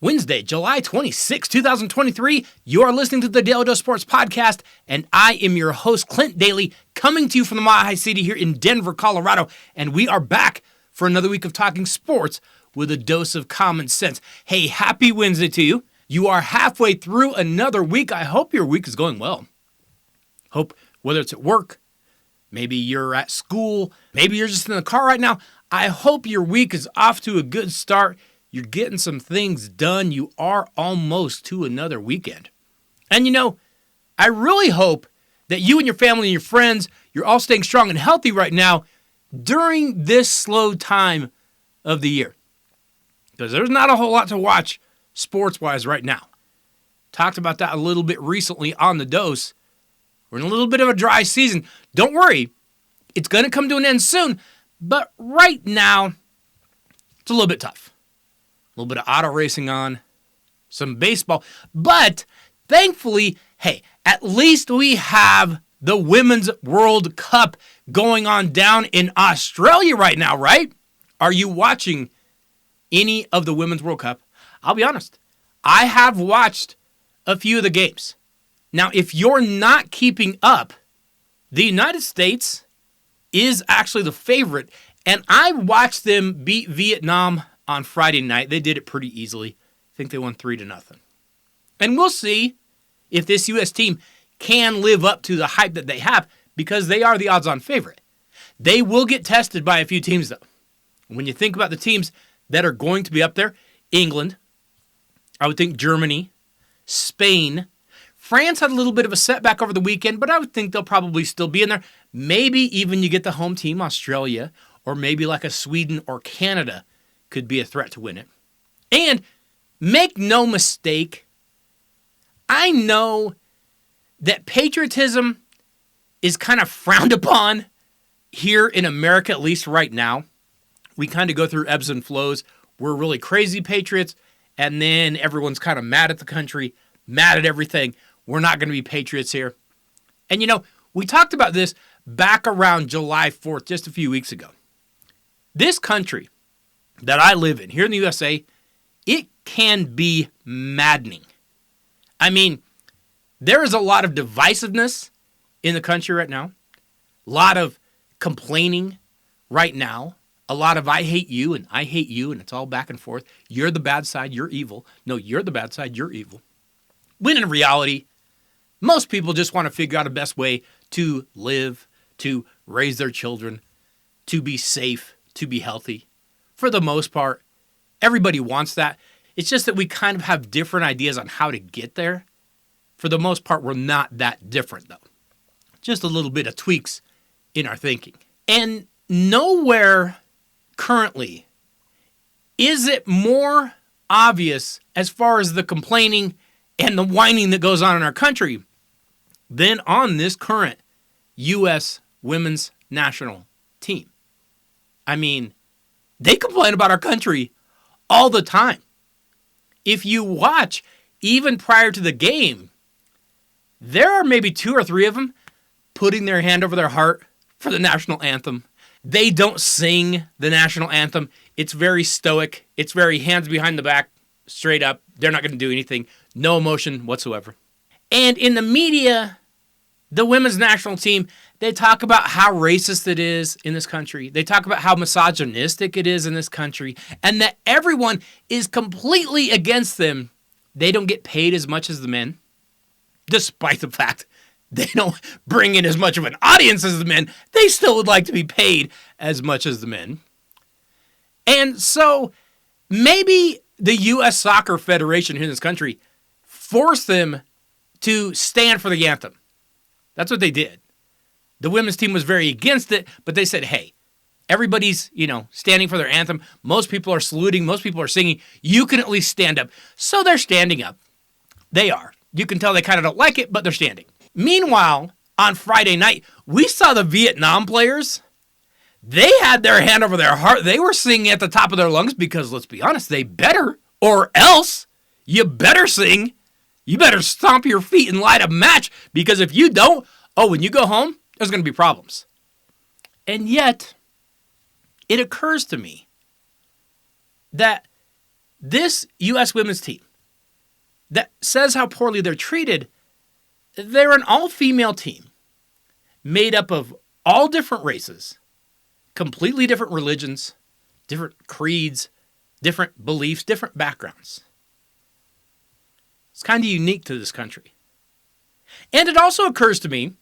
Wednesday, July 26, 2023. You are listening to the Daly Dose Sports Podcast, and I am your host, Clint Daly, coming to you from the Mile High City here in Denver, Colorado, and we are back for another week of talking sports with a dose of common sense. Hey, happy Wednesday to you. You are halfway through another week. I hope your week is going well. Hope whether it's at work, maybe you're at school, maybe you're just in the car right now, I hope your week is off to a good start. You're getting some things done. You are almost to another weekend. And you know, I really hope that you and your family and your friends, you're all staying strong and healthy right now during this slow time of the year. Because there's not a whole lot to watch sports-wise right now. Talked about that a little bit recently on the Dose. We're in a little bit of a dry season. Don't worry, it's going to come to an end soon. But right now, it's a little bit tough. A little bit of auto racing on, some baseball. But thankfully, hey, at least we have the Women's World Cup going on down in Australia right now, right? Are you watching any of the Women's World Cup? I'll be honest, I have watched a few of the games. Now, if you're not keeping up, the United States is actually the favorite, and I watched them beat Vietnam on Friday night. They did it pretty easily. I think they won 3-0. And we'll see if this U.S. team can live up to the hype that they have, because they are the odds-on favorite. They will get tested by a few teams, though. When you think about the teams that are going to be up there, England, I would think Germany, Spain, France had a little bit of a setback over the weekend, but I would think they'll probably still be in there. Maybe even you get the home team, Australia, or maybe like a Sweden or Canada could be a threat to win it. And make no mistake, I know that patriotism is kind of frowned upon here in America, at least right now. We kind of go through ebbs and flows. We're really crazy patriots, and then everyone's kind of mad at the country, mad at everything. We're not going to be patriots here. And you know, we talked about this back around July 4th, just a few weeks ago. This country that I live in, here in the USA, it can be maddening. I mean, there is a lot of divisiveness in the country right now, a lot of complaining right now, a lot of I hate you and I hate you, and it's all back and forth. You're the bad side, you're evil. No, you're the bad side, you're evil. When in reality, most people just want to figure out a best way to live, to raise their children, to be safe, to be healthy. For the most part, everybody wants that. It's just that we kind of have different ideas on how to get there. For the most part, we're not that different, though. Just a little bit of tweaks in our thinking. And nowhere currently is it more obvious as far as the complaining and the whining that goes on in our country than on this current U.S. women's national team. I mean, they complain about our country all the time. If you watch, even prior to the game, there are maybe 2 or 3 of them putting their hand over their heart for the national anthem. They don't sing the national anthem. It's very stoic. It's very hands behind the back, straight up. They're not going to do anything. No emotion whatsoever. And in the media, the women's national team, they talk about how racist it is in this country. They talk about how misogynistic it is in this country, and that everyone is completely against them. They don't get paid as much as the men, despite the fact they don't bring in as much of an audience as the men. They still would like to be paid as much as the men. And so maybe the U.S. Soccer Federation here in this country forced them to stand for the anthem. That's what they did. The women's team was very against it, but they said, hey, everybody's, standing for their anthem. Most people are saluting. Most people are singing. You can at least stand up. So they're standing up. They are. You can tell they kind of don't like it, but they're standing. Meanwhile, on Friday night, we saw the Vietnam players. They had their hand over their heart. They were singing at the top of their lungs because, let's be honest, they better, or else you better sing. You better stomp your feet and light a match, because if you don't, when you go home, there's going to be problems. And yet, it occurs to me that this U.S. women's team that says how poorly they're treated, they're an all-female team made up of all different races, completely different religions, different creeds, different beliefs, different backgrounds. It's kind of unique to this country. And it also occurs to me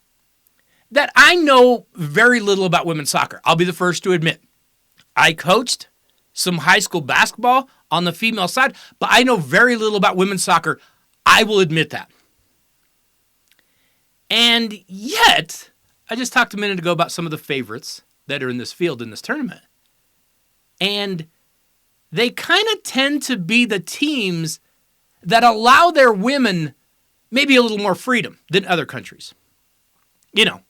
that I know very little about women's soccer. I'll be the first to admit. I coached some high school basketball on the female side, but I know very little about women's soccer. I will admit that. And yet, I just talked a minute ago about some of the favorites that are in this field in this tournament. And they kind of tend to be the teams that allow their women maybe a little more freedom than other countries. You know,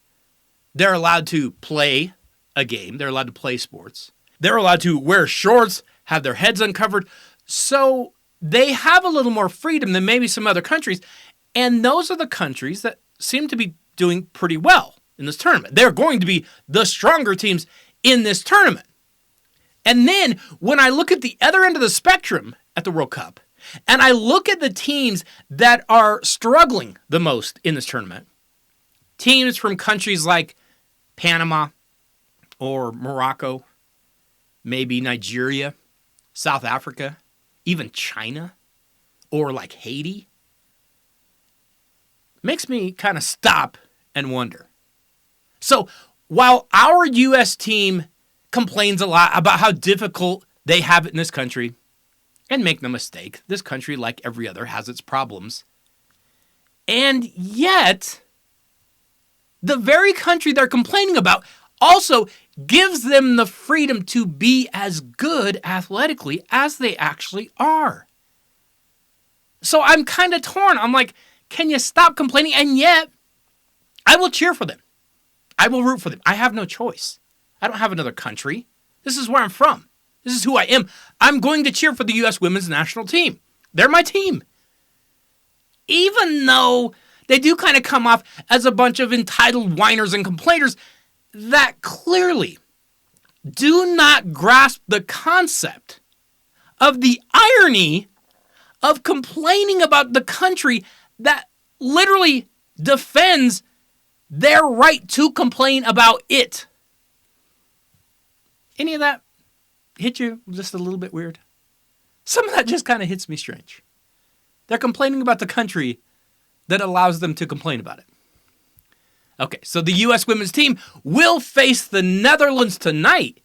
they're allowed to play a game. They're allowed to play sports. They're allowed to wear shorts, have their heads uncovered. So they have a little more freedom than maybe some other countries. And those are the countries that seem to be doing pretty well in this tournament. They're going to be the stronger teams in this tournament. And then when I look at the other end of the spectrum at the World Cup, and I look at the teams that are struggling the most in this tournament, teams from countries like Panama or Morocco, maybe Nigeria, South Africa, even China, or like Haiti, makes me kind of stop and wonder. So while our U.S. team complains a lot about how difficult they have it in this country, and make no mistake, this country, like every other, has its problems, and yet the very country they're complaining about also gives them the freedom to be as good athletically as they actually are. So I'm kind of torn. I'm like, can you stop complaining? And yet, I will cheer for them. I will root for them. I have no choice. I don't have another country. This is where I'm from. This is who I am. I'm going to cheer for the U.S. women's national team. They're my team. Even though they do kind of come off as a bunch of entitled whiners and complainers that clearly do not grasp the concept of the irony of complaining about the country that literally defends their right to complain about it. Any of that hit you just a little bit weird? Some of that just kind of hits me strange. They're complaining about the country that allows them to complain about it. Okay, so the U.S. women's team will face the Netherlands tonight,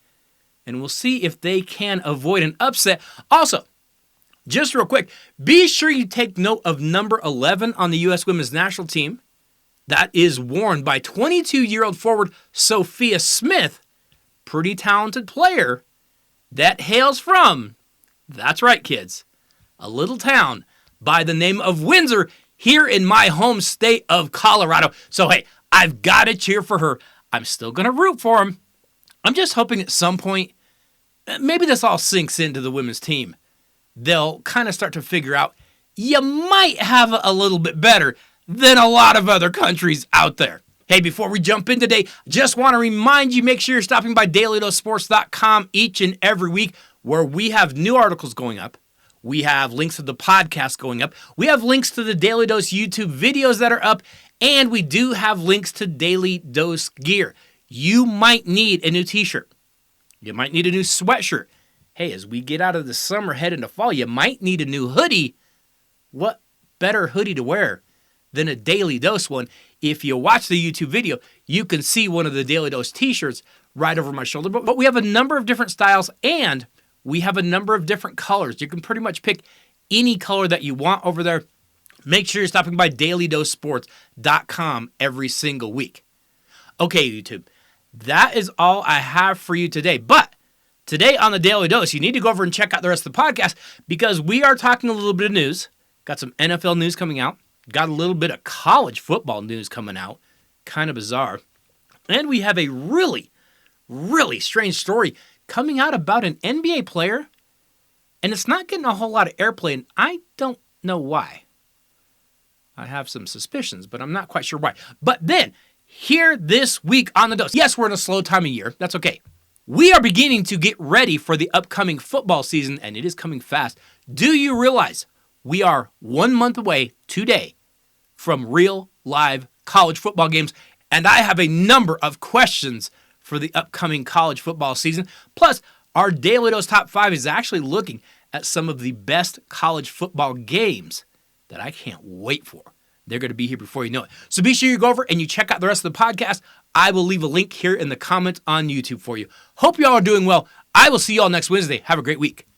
and we'll see if they can avoid an upset. Also, just real quick, be sure you take note of number 11 on the U.S. women's national team. That is worn by 22-year-old forward Sophia Smith, pretty talented player that hails from, that's right, kids, a little town by the name of Windsor here in my home state of Colorado. So, hey, I've got to cheer for her. I'm still going to root for him. I'm just hoping at some point, maybe this all sinks into the women's team. They'll kind of start to figure out you might have a little bit better than a lot of other countries out there. Hey, before we jump in today, just want to remind you, make sure you're stopping by DailyDoseSports.com each and every week where we have new articles going up. We have links to the podcast going up. We have links to the Daly Dose YouTube videos that are up. And we do have links to Daly Dose gear. You might need a new t-shirt. You might need a new sweatshirt. Hey, as we get out of the summer, head into fall, you might need a new hoodie. What better hoodie to wear than a Daly Dose one? If you watch the YouTube video, you can see one of the Daly Dose t-shirts right over my shoulder. But we have a number of different styles, and we have a number of different colors. You can pretty much pick any color that you want over there. Make sure you're stopping by DailyDoseSports.com every single week. Okay, YouTube, that is all I have for you today. But today on the Daily Dose, you need to go over and check out the rest of the podcast because we are talking a little bit of news. Got some NFL news coming out. Got a little bit of college football news coming out. Kind of bizarre. And we have a really, really strange story coming out about an NBA player. And it's not getting a whole lot of airplay, and I don't know why. I have some suspicions, but I'm not quite sure why. But then, here this week on the Dose. Yes, we're in a slow time of year. That's okay. We are beginning to get ready for the upcoming football season, and it is coming fast. Do you realize we are 1 month away today from real live college football games? And I have a number of questions for the upcoming college football season. Plus, our Daly Dose Top 5 is actually looking at some of the best college football games that I can't wait for. They're going to be here before you know it. So be sure you go over and you check out the rest of the podcast. I will leave a link here in the comments on YouTube for you. Hope you all are doing well. I will see you all next Wednesday. Have a great week.